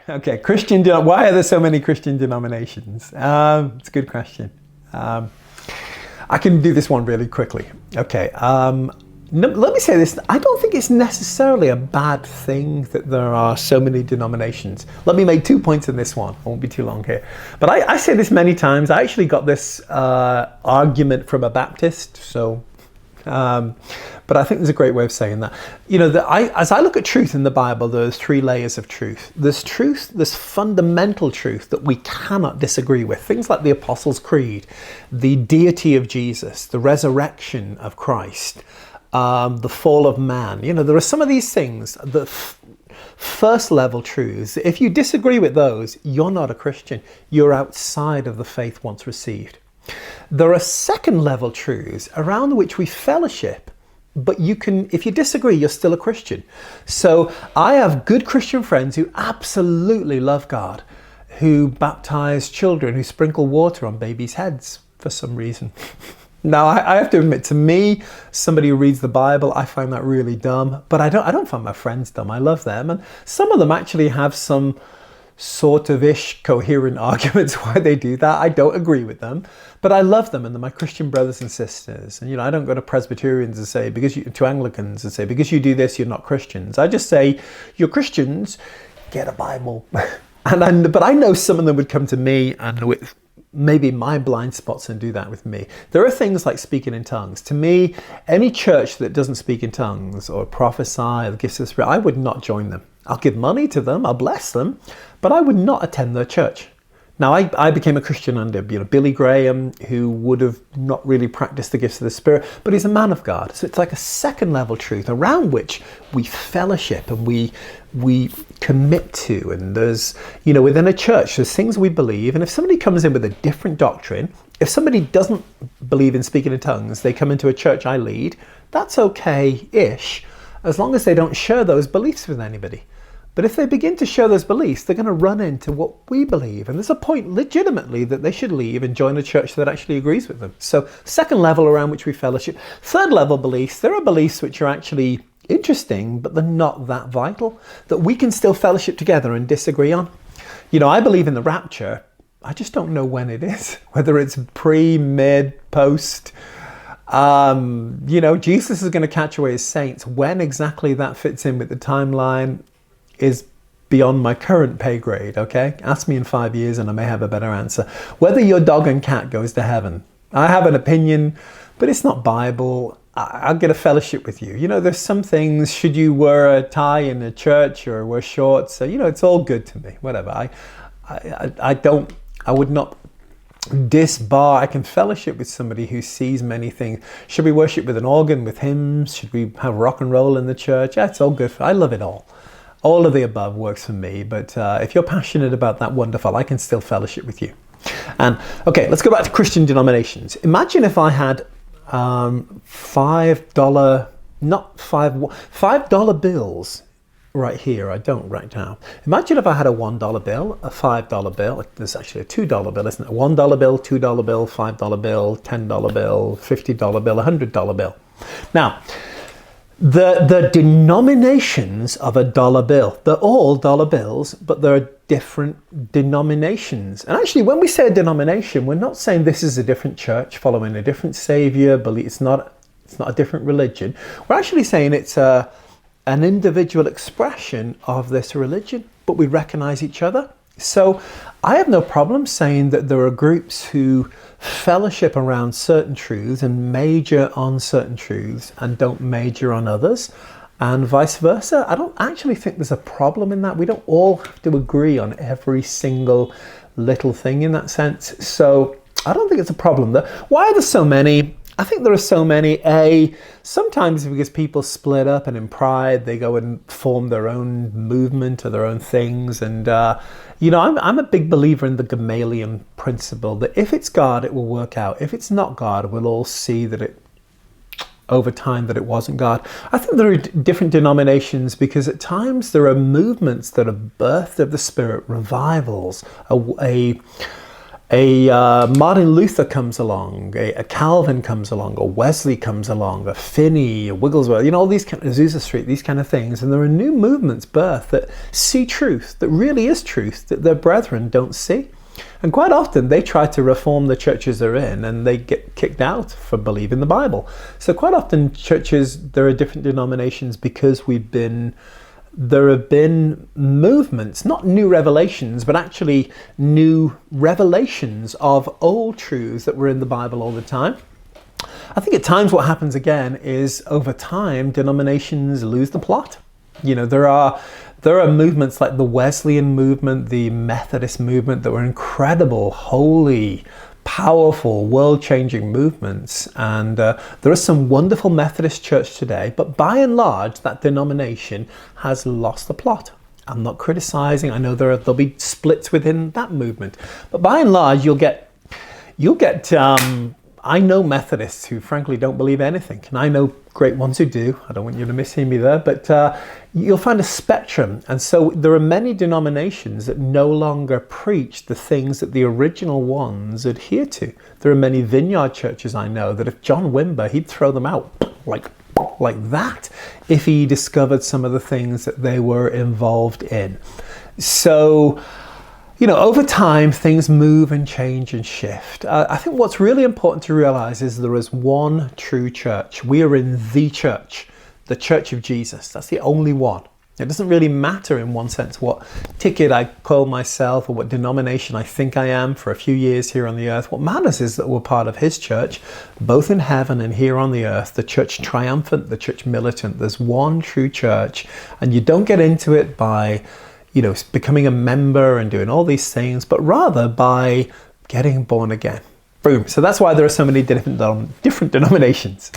Okay, why are there so many Christian denominations? It's a good question. I can do this one really quickly. Okay, let me say this. I don't think it's necessarily a bad thing that there are so many denominations. Let me make 2 points in this one. I won't be too long here. But I say this many times. I actually got this argument from a Baptist, but I think there's a great way of saying that. As I look at truth in the Bible, there's 3 layers of truth. There's fundamental truth that we cannot disagree with. Things like the Apostles' Creed, the deity of Jesus, the resurrection of Christ, the fall of man. There are some of these things, the first level truths. If you disagree with those, you're not a Christian. You're outside of the faith once received. There are second level truths around which we fellowship, but if you disagree, you're still a Christian. So I have good Christian friends who absolutely love God, who baptize children, who sprinkle water on babies' heads for some reason. Now, I have to admit, to me, somebody who reads the Bible, I find that really dumb, but I don't find my friends dumb. I love them, and some of them actually have some sort of coherent arguments why they do that. I don't agree with them, but I love them, and they're my Christian brothers and sisters. And I don't go to Presbyterians and say, to Anglicans and say, because you do this, you're not Christians. I just say, you're Christians, get a Bible. But I know some of them would come to me and with maybe my blind spots and do that with me. There are things like speaking in tongues. To me, any church that doesn't speak in tongues or prophesy or the gifts of the Spirit, I would not join them. I'll give money to them, I'll bless them, but I would not attend their church. Now, I became a Christian under Billy Graham, who would have not really practiced the gifts of the Spirit, but he's a man of God. So it's like a second level truth around which we fellowship and we commit to. And there's, within a church, there's things we believe. And if somebody comes in with a different doctrine, if somebody doesn't believe in speaking in tongues, they come into a church I lead, that's okay-ish, as long as they don't share those beliefs with anybody. But if they begin to share those beliefs, they're going to run into what we believe. And there's a point legitimately that they should leave and join a church that actually agrees with them. So second level around which we fellowship. Third level beliefs, there are beliefs which are actually interesting, but they're not that vital, that we can still fellowship together and disagree on. I believe in the rapture. I just don't know when it is, whether it's pre, mid, post. Jesus is going to catch away his saints. When exactly that fits in with the timeline is beyond my current pay grade, okay? Ask me in 5 years and I may have a better answer. Whether your dog and cat goes to heaven, I have an opinion, but it's not Bible. I'll get a fellowship with you. There's some things, should you wear a tie in a church or wear shorts, it's all good to me, whatever. I would not disbar. I can fellowship with somebody who sees many things. Should we worship with an organ, with hymns? Should we have rock and roll in the church? Yeah, it's all good. I love it all. All of the above works for me, but if you're passionate about that, wonderful. I can still fellowship with you. And okay, let's go back to Christian denominations. Imagine if I had $5 bills right here. I don't right now. Imagine if I had a $1 bill, a $5 bill. There's actually a $2 bill, isn't it? A $1 bill, $2 bill, $5 bill, $10 bill, $50 bill, $100 bill. Now, the denominations of a dollar bill, they're all dollar bills, but there are different denominations. And actually, when we say a denomination, we're not saying this is a different church following a different savior, believe it's not a different religion. We're actually saying it's an individual expression of this religion, but we recognize each other. So I have no problem saying that there are groups who fellowship around certain truths and major on certain truths and don't major on others, and vice versa. I don't actually think there's a problem in that. We don't all have to agree on every single little thing in that sense. So I don't think it's a problem there. Why are there so many? I think there are so many. Sometimes because people split up and in pride they go and form their own movement or their own things. And I'm a big believer in the Gamaliel principle that if it's God, it will work out. If it's not God, we'll all see that over time that it wasn't God. I think there are different denominations because at times there are movements that are birthed of the Spirit, revivals, Martin Luther comes along, a Calvin comes along, a Wesley comes along, a Finney, a Wigglesworth, all these kind of Azusa Street, these kind of things. And there are new movements birthed that see truth, that really is truth, that their brethren don't see. And quite often they try to reform the churches they're in and they get kicked out for believing the Bible. So quite often churches, there are different denominations because there have been movements, not new revelations, but actually new revelations of old truths that were in the Bible all the time. I think at times what happens again is over time, denominations lose the plot. There are movements like the Wesleyan movement, the Methodist movement that were incredible, holy, powerful, world-changing movements. And there are some wonderful Methodist church today, but by and large, that denomination has lost the plot. I'm not criticizing. I know there'll be splits within that movement, but by and large, you'll get I know Methodists who frankly don't believe anything, and I know great ones who do. I don't want you to mishear me there, but you'll find a spectrum. And so there are many denominations that no longer preach the things that the original ones adhere to. There are many vineyard churches I know that if John Wimber, he'd throw them out like that if he discovered some of the things that they were involved in. So, over time, things move and change and shift. I think what's really important to realize is there is one true church. We are in the church of Jesus. That's the only one. It doesn't really matter in one sense what ticket I call myself or what denomination I think I am for a few years here on the earth. What matters is that we're part of his church, both in heaven and here on the earth, the church triumphant, the church militant. There's one true church, and you don't get into it by becoming a member and doing all these things, but rather by getting born again. Boom. So that's why there are so many different denominations.